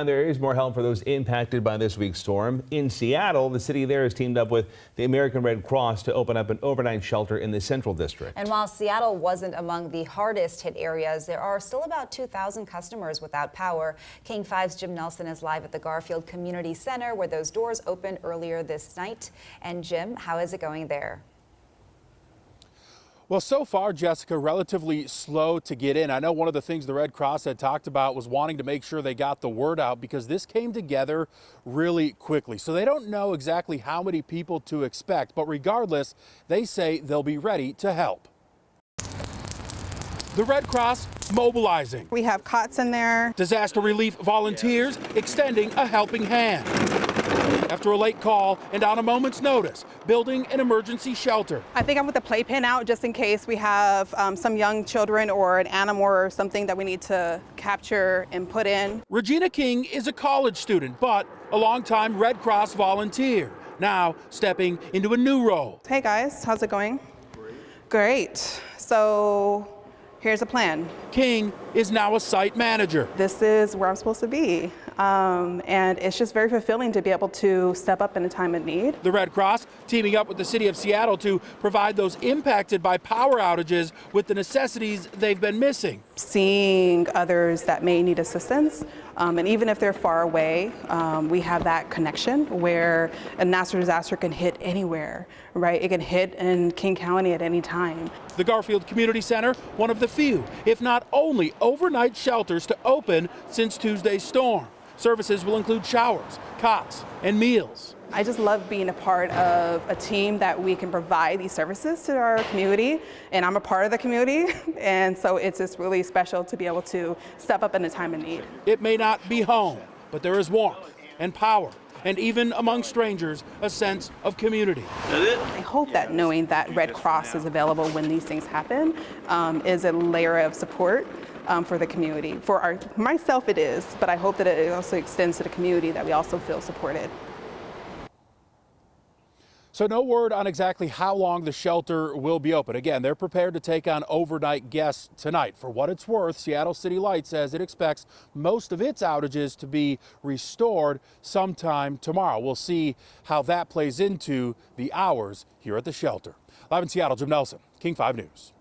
And there is more help for those impacted by this week's storm. In Seattle, the city there has teamed up with the American Red Cross to open up an overnight shelter in the Central District. And while Seattle wasn't among the hardest hit areas, there are still about 2,000 customers without power. King 5's Jim Nelson is live at the Garfield Community Center, where those doors opened earlier this night. And Jim, how is it going there? Well, so far, Jessica, relatively slow to get in. I know one of the things the Red Cross had talked about was wanting to make sure they got the word out because this came together really quickly. So they don't know exactly how many people to expect, but regardless, they say they'll be ready to help. The Red Cross mobilizing. We have cots in there. Disaster relief volunteers extending a helping hand. After a late call and on a moment's notice, building an emergency shelter. I think I'm with the playpen out just in case we have some young children or an animal or something that we need to capture and put in. Regina King is a college student, but a longtime Red Cross volunteer, now stepping into a new role. Hey guys, how's it going? Great. So here's a plan. King is now a site manager. This is where I'm supposed to be. And it's just very fulfilling to be able to step up in a time of need. The Red Cross teaming up with the city of Seattle to provide those impacted by power outages with the necessities they've been missing. Seeing others that may need assistance, and even if they're far away, we have that connection where a natural disaster can hit anywhere, right? It can hit in King County at any time. The Garfield Community Center, one of the few, if not only, overnight shelters to open since Tuesday's storm. Services will include showers, cots, and meals. I just love being a part of a team that we can provide these services to our community, and I'm a part of the community, and so it's just really special to be able to step up in a time of need. It may not be home, but there is warmth and power, and even among strangers, a sense of community. I hope that knowing that Red Cross is available when these things happen is a layer of support for the community. For myself it is, but I hope that it also extends to the community, that we also feel supported. So no word on exactly how long the shelter will be open. Again, they're prepared to take on overnight guests tonight. For what it's worth, Seattle City Light says it expects most of its outages to be restored sometime tomorrow. We'll see how that plays into the hours here at the shelter. Live in Seattle, Jim Nelson, King 5 News.